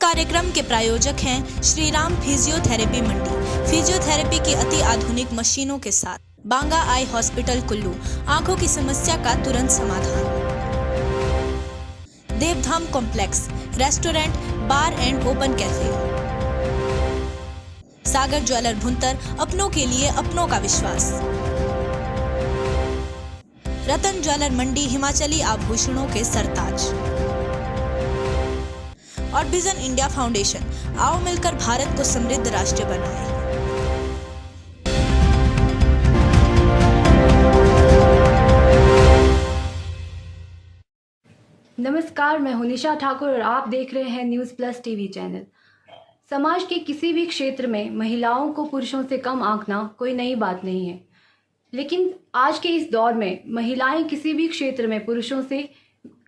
कार्यक्रम के प्रायोजक हैं श्री राम फिजियोथेरेपी मंडी। फिजियोथेरेपी की अति आधुनिक मशीनों के साथ बांगा आई हॉस्पिटल कुल्लू, आंखों की समस्या का तुरंत समाधान। Devdham complex, restaurant, bar and open cafe. Sagar jeweller Bhuntar, अपनों के लिए अपनों का विश्वास। रतन ज्वेलर मंडी, हिमाचली आभूषणों के सरताज। और विजन इंडिया फाउंडेशन, आओ मिलकर भारत को समृद्ध राष्ट्र बनाएं। नमस्कार, मैं हूं निशा ठाकुर और आप देख रहे हैं न्यूज़ प्लस टीवी चैनल। समाज के किसी भी क्षेत्र में महिलाओं को पुरुषों से कम आंकना कोई नई बात नहीं है, लेकिन आज के इस दौर में महिलाएं किसी भी क्षेत्र में पुरुषों से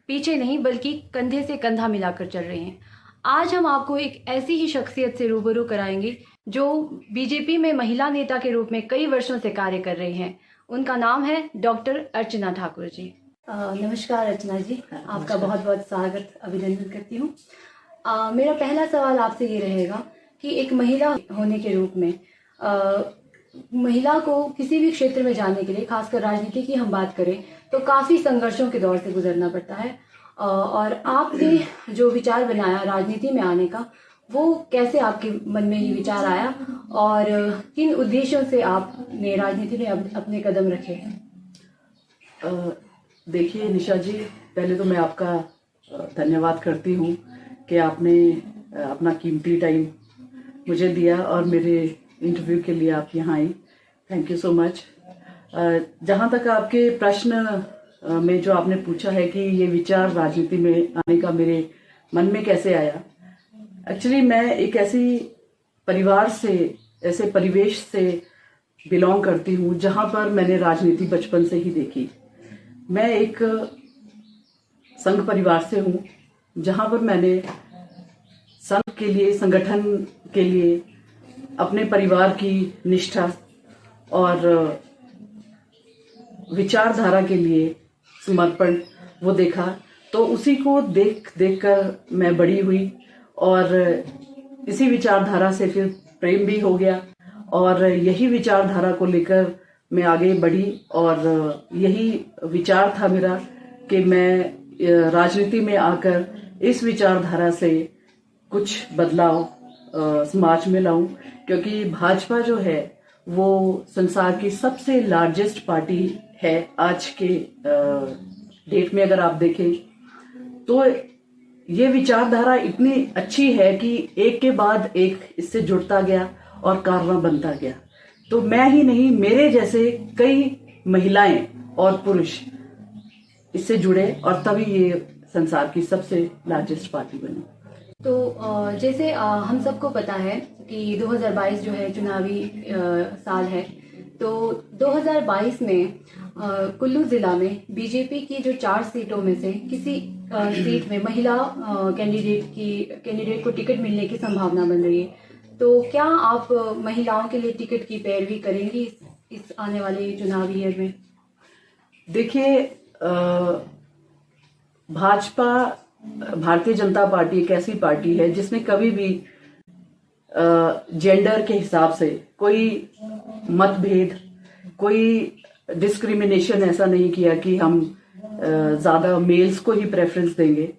पीछे नहीं बल्कि कंधे से कंधा मिलाकर चल रही हैं। आज हम आपको एक ऐसी ही शख्सियत से रूबरू कराएंगे जो बीजेपी में महिला नेता के रूप में कई वर्षों से कार्य कर रही हैं। उनका नाम है डॉक्टर अर्चना ठाकुर जी। नमस्कार अर्चना जी, आपका बहुत बहुत स्वागत, अभिनंदन करती हूँ। मेरा पहला सवाल आपसे ये रहेगा कि एक महिला होने के रूप में महिला को किसी भी क्षेत्र में जाने के लिए, खासकर राजनीति की हम बात करें तो काफ़ी संघर्षों के दौर से गुजरना पड़ता है, और आपने जो विचार बनाया राजनीति में आने का, वो कैसे आपके मन में ये विचार आया और किन उद्देश्यों से आपने राजनीति में अपने कदम रखे? देखिए निशा जी, पहले तो मैं आपका धन्यवाद करती हूँ कि आपने अपना कीमती टाइम मुझे दिया और मेरे इंटरव्यू के लिए आप यहाँ आई। Thank you so much. जहाँ तक आपके प्रश्न में जो आपने पूछा है कि ये विचार राजनीति में आने का मेरे मन में कैसे आया, एक्चुअली मैं एक ऐसी परिवार से, ऐसे परिवेश से बिलोंग करती हूँ जहाँ पर मैंने राजनीति बचपन से ही देखी। मैं एक संघ परिवार से हूँ जहाँ पर मैंने संघ के लिए, संगठन के लिए अपने परिवार की निष्ठा और विचारधारा के लिए समर्पण वो देखा। तो उसी को देख कर मैं बड़ी हुई और इसी विचारधारा से फिर प्रेम भी हो गया और यही विचारधारा को लेकर मैं आगे बढ़ी और यही विचार था मेरा कि मैं राजनीति में आकर इस विचारधारा से कुछ बदलाव समाज में लाऊं, क्योंकि भाजपा जो है वो संसार की सबसे लार्जेस्ट पार्टी है। आज के डेट में अगर आप देखें तो ये विचारधारा इतनी अच्छी है कि एक के बाद एक इससे जुड़ता गया और कारवां बनता गया। तो मैं ही नहीं, मेरे जैसे कई महिलाएं और पुरुष इससे जुड़े और तभी ये संसार की सबसे लार्जेस्ट पार्टी बनी। तो जैसे हम सबको पता है कि 2022 जो है चुनावी साल है, तो 2022 में कुल्लू जिला में बीजेपी की जो 4 सीटों में से किसी सीट में महिला कैंडिडेट को टिकट मिलने की संभावना बन रही है। तो क्या आप महिलाओं के लिए टिकट की पैरवी करेंगी इस आने वाले चुनावी ईयर में? देखिए, भाजपा, भारतीय जनता पार्टी एक ऐसी पार्टी है जिसने कभी भी जेंडर के हिसाब से कोई मतभेद, कोई डिस्क्रिमिनेशन ऐसा नहीं किया कि हम ज्यादा मेल्स को ही प्रेफरेंस देंगे।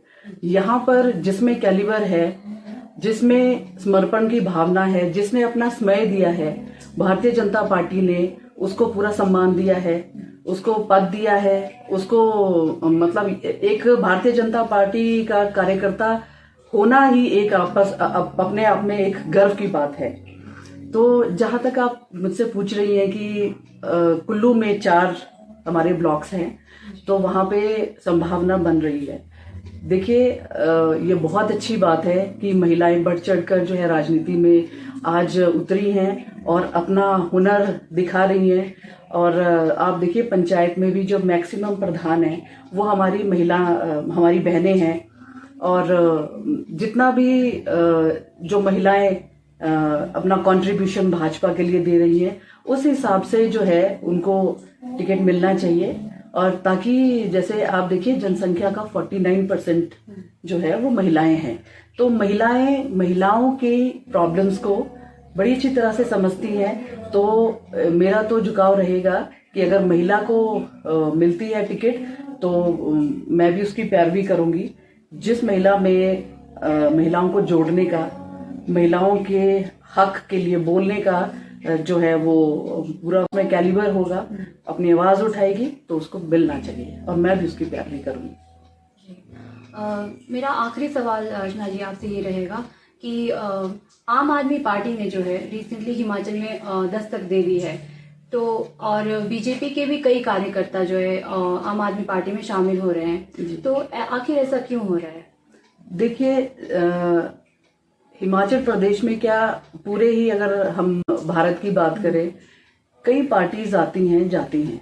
यहाँ पर जिसमें कैलिबर है, जिसमें समर्पण की भावना है, जिसने अपना समय दिया है, भारतीय जनता पार्टी ने उसको पूरा सम्मान दिया है, उसको पद दिया है, उसको मतलब एक भारतीय जनता पार्टी का कार्यकर्ता होना ही एक अपने आप में एक गर्व की बात है। तो जहां तक आप मुझसे पूछ रही हैं कि कुल्लू में 4 हमारे ब्लॉक्स हैं, तो वहां पे संभावना बन रही है। देखिए, ये बहुत अच्छी बात है कि महिलाएं बढ़ चढ़कर जो है राजनीति में आज उतरी हैं और अपना हुनर दिखा रही हैं। और आप देखिए, पंचायत में भी जो मैक्सिमम प्रधान हैं वो हमारी हमारी बहनें हैं। और जितना भी जो महिलाएं अपना कंट्रीब्यूशन भाजपा के लिए दे रही हैं, उस हिसाब से जो है उनको टिकट मिलना चाहिए। और ताकि जैसे आप देखिए जनसंख्या का 49% जो है वो महिलाएं हैं, तो महिलाओं की प्रॉब्लम्स को बड़ी अच्छी तरह से समझती हैं। तो मेरा तो झुकाव रहेगा कि अगर महिला को मिलती है टिकट तो मैं भी उसकी पैरवी करूंगी। जिस महिला में महिलाओं को जोड़ने का, महिलाओं के हक के लिए बोलने का जो है वो पूरा उसमें कैलिबर होगा, अपनी आवाज उठाएगी, तो उसको मिलना चाहिए और मैं भी उसकी पैरवी करूंगी। मेरा आखिरी सवाल अर्चना जी आपसे ये रहेगा कि आम आदमी पार्टी ने जो है रिसेंटली हिमाचल में दस्तक दे दी है, तो और बीजेपी के भी कई कार्यकर्ता जो है आम आदमी पार्टी में शामिल हो रहे हैं, तो आखिर ऐसा क्यों हो रहा है? देखिए, हिमाचल प्रदेश में क्या, पूरे ही अगर हम भारत की बात करें, कई पार्टीज आती हैं जाती हैं।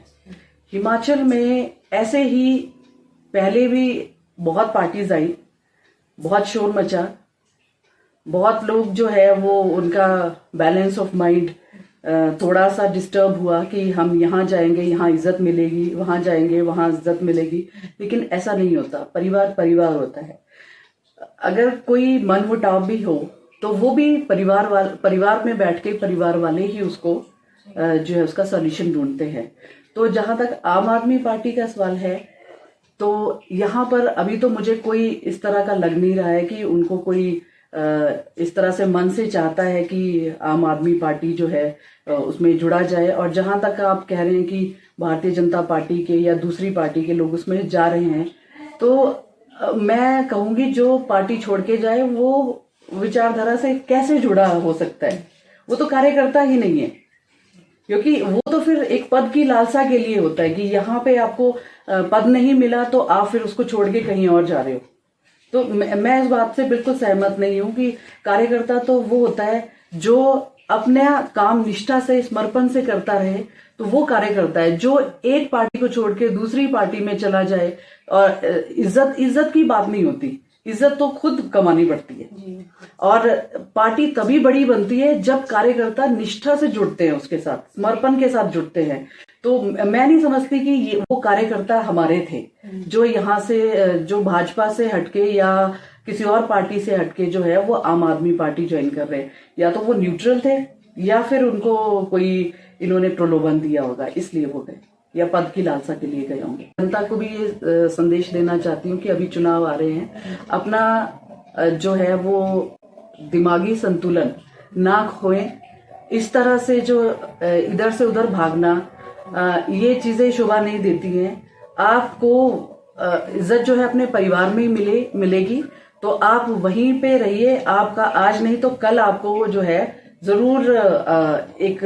हिमाचल में ऐसे ही पहले भी बहुत पार्टीज आई, बहुत शोर मचा, बहुत लोग जो है वो उनका बैलेंस ऑफ माइंड थोड़ा सा डिस्टर्ब हुआ कि हम यहाँ जाएंगे यहाँ इज्जत मिलेगी, वहां जाएंगे वहां इज्जत मिलेगी, लेकिन ऐसा नहीं होता। परिवार परिवार होता है। अगर कोई मनमुटाव भी हो तो वो भी परिवार में बैठ के परिवार वाले ही उसको जो है उसका सॉल्यूशन ढूंढते हैं। तो जहां तक आम आदमी पार्टी का सवाल है, तो यहाँ पर अभी तो मुझे कोई इस तरह का लग नहीं रहा है कि उनको कोई इस तरह से मन से चाहता है कि आम आदमी पार्टी जो है उसमें जुड़ा जाए। और जहां तक आप कह रहे हैं कि भारतीय जनता पार्टी के या दूसरी पार्टी के लोग उसमें जा रहे हैं, तो मैं कहूंगी जो पार्टी छोड़ के जाए वो विचारधारा से कैसे जुड़ा हो सकता है? वो तो कार्यकर्ता ही नहीं है, क्योंकि वो तो फिर एक पद की लालसा के लिए होता है कि यहाँ पे आपको पद नहीं मिला तो आप फिर उसको छोड़ के कहीं और जा रहे हो। तो मैं इस बात से बिल्कुल सहमत नहीं हूं कि कार्यकर्ता तो वो होता है जो अपना काम निष्ठा से, समर्पण से करता रहे, तो वो कार्यकर्ता है। जो एक पार्टी को छोड़ के दूसरी पार्टी में चला जाए, और इज्जत की बात नहीं होती, इज्जत तो खुद कमानी पड़ती है। और पार्टी तभी बड़ी बनती है जब कार्यकर्ता निष्ठा से जुड़ते हैं, उसके साथ समर्पण के साथ जुड़ते हैं। तो मैं नहीं समझती कि ये वो कार्यकर्ता हमारे थे जो यहाँ से, जो भाजपा से हटके या किसी और पार्टी से हटके जो है वो आम आदमी पार्टी ज्वाइन कर रहे हैं। या तो वो न्यूट्रल थे या फिर उनको कोई इन्होंने प्रलोभन दिया होगा, इसलिए वो गए, या पद की लालसा के लिए गए होंगे। जनता को भी ये संदेश देना चाहती हूँ कि अभी चुनाव आ रहे हैं, अपना जो है वो दिमागी संतुलन ना खोएं। इस तरह से जो इधर से उधर भागना, ये चीजें शोभा नहीं देती हैं। आपको इज्जत जो है अपने परिवार में ही मिलेगी, तो आप वहीं पे रहिए। आपका आज नहीं तो कल आपको जो है जरूर एक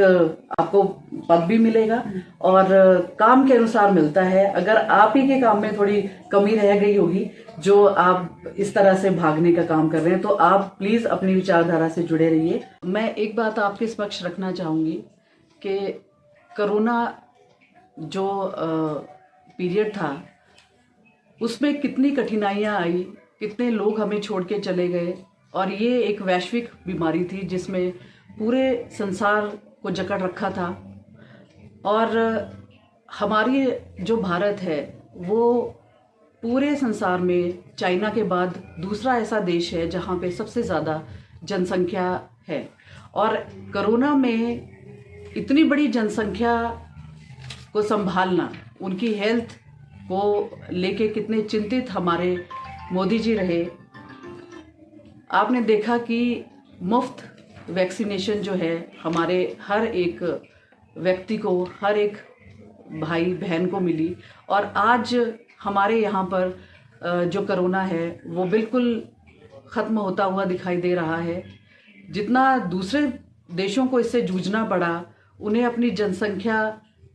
आपको पद भी मिलेगा, और काम के अनुसार मिलता है। अगर आप ही के काम में थोड़ी कमी रह गई होगी जो आप इस तरह से भागने का काम कर रहे हैं, तो आप प्लीज अपनी विचारधारा से जुड़े रहिए। मैं एक बात आपके समक्ष रखना चाहूंगी कि कोरोना जो पीरियड था उसमें कितनी कठिनाइयां आई, कितने लोग हमें छोड़ के चले गए, और ये एक वैश्विक बीमारी थी जिसमें पूरे संसार को जकड़ रखा था। और हमारी जो भारत है वो पूरे संसार में चाइना के बाद दूसरा ऐसा देश है जहाँ पे सबसे ज़्यादा जनसंख्या है। और कोरोना में इतनी बड़ी जनसंख्या को संभालना, उनकी हेल्थ को लेके कितने चिंतित हमारे मोदी जी रहे। आपने देखा कि मुफ्त वैक्सीनेशन जो है हमारे हर एक व्यक्ति को, हर एक भाई बहन को मिली, और आज हमारे यहाँ पर जो कोरोना है वो बिल्कुल ख़त्म होता हुआ दिखाई दे रहा है। जितना दूसरे देशों को इससे जूझना पड़ा, उन्हें अपनी जनसंख्या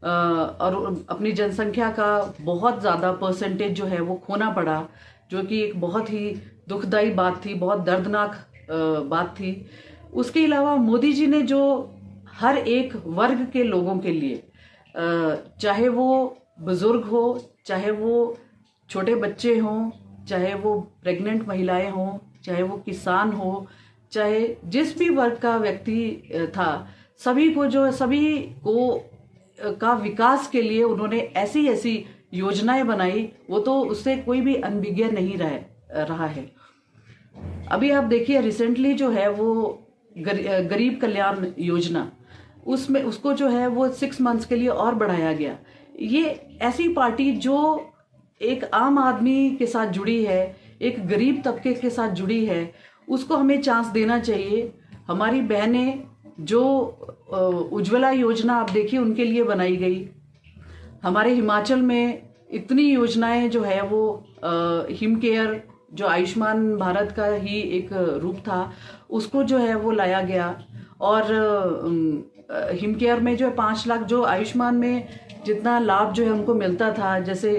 और अपनी जनसंख्या का बहुत ज़्यादा परसेंटेज जो है वो खोना पड़ा, जो कि एक बहुत ही दुखदाई बात थी, बहुत दर्दनाक बात थी। उसके अलावा मोदी जी ने जो हर एक वर्ग के लोगों के लिए, चाहे वो बुजुर्ग हो, चाहे वो छोटे बच्चे हों, चाहे वो प्रेग्नेंट महिलाएं हों, चाहे वो किसान हो, चाहे जिस भी वर्ग का व्यक्ति था, सभी को का विकास के लिए उन्होंने ऐसी ऐसी योजनाएं बनाई, वो तो उससे कोई भी अनभिज्ञ नहीं रहा है। अभी आप देखिए रिसेंटली जो है वो गरीब कल्याण योजना, उसमें उसको जो है वो 6 मंथ्स के लिए और बढ़ाया गया। ये ऐसी पार्टी जो एक आम आदमी के साथ जुड़ी है, एक गरीब तबके के साथ जुड़ी है, उसको हमें चांस देना चाहिए। हमारी बहनें जो उज्ज्वला योजना आप देखिए उनके लिए बनाई गई। हमारे हिमाचल में इतनी योजनाएं जो है वो हिम केयर जो आयुष्मान भारत का ही एक रूप था, उसको जो है वो लाया गया। और हिम केयर में जो है 5 लाख, जो आयुष्मान में जितना लाभ जो है उनको मिलता था, जैसे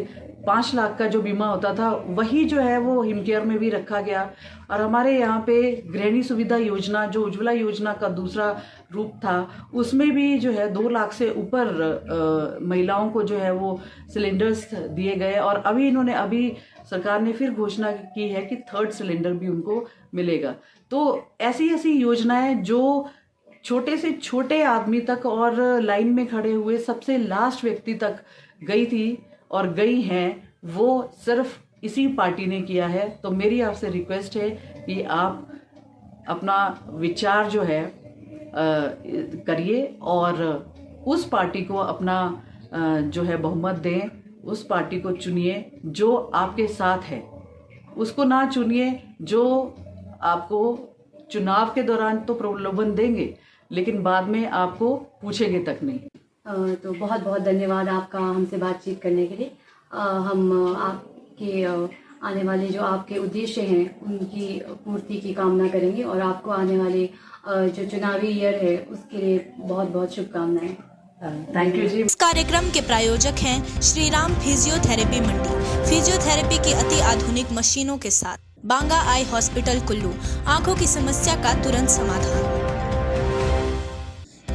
5 लाख का जो बीमा होता था, वही जो है वो हिम केयर में भी रखा गया। और हमारे यहाँ पे गृहिणी सुविधा योजना जो उज्ज्वला योजना का दूसरा रूप था, उसमें भी जो है 2 लाख से ऊपर महिलाओं को जो है वो सिलेंडर्स दिए गए। और अभी सरकार ने फिर घोषणा की है कि 3rd सिलेंडर भी उनको मिलेगा। तो ऐसी ऐसी योजनाएं जो छोटे से छोटे आदमी तक और लाइन में खड़े हुए सबसे लास्ट व्यक्ति तक गई थी और गई हैं, वो सिर्फ इसी पार्टी ने किया है। तो मेरी आपसे रिक्वेस्ट है कि आप अपना विचार जो है करिए और उस पार्टी को अपना जो है बहुमत दें, उस पार्टी को चुनिए जो आपके साथ है। उसको ना चुनिए जो आपको चुनाव के दौरान तो प्रलोभन देंगे, लेकिन बाद में आपको पूछेंगे तक नहीं। तो बहुत बहुत धन्यवाद आपका हमसे बातचीत करने के लिए। हम आपके आने वाले जो आपके उद्देश्य हैं उनकी पूर्ति की कामना करेंगे और आपको आने वाले जो चुनावी ईयर है उसके लिए बहुत बहुत शुभकामनाएं। थैंक यू जी। इस कार्यक्रम के प्रायोजक हैं श्रीराम फिजियोथेरेपी मंडी। फिजियोथेरेपी की अति आधुनिक मशीनों के साथ बांगा आई हॉस्पिटल कुल्लू, आंखों की समस्या का तुरंत समाधान।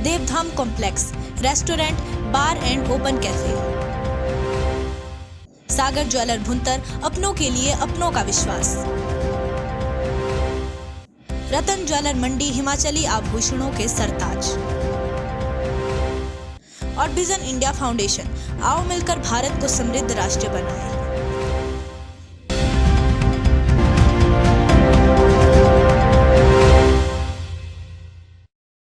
Devdham complex, restaurant, bar and open cafe. Sagar jeweller Bhuntar, अपनों के लिए अपनों का विश्वास। रतन ज्वेलर मंडी, हिमाचली आभूषणों के सरताज। और विजन इंडिया फाउंडेशन, आओ मिलकर भारत को समृद्ध राष्ट्र बनाएं।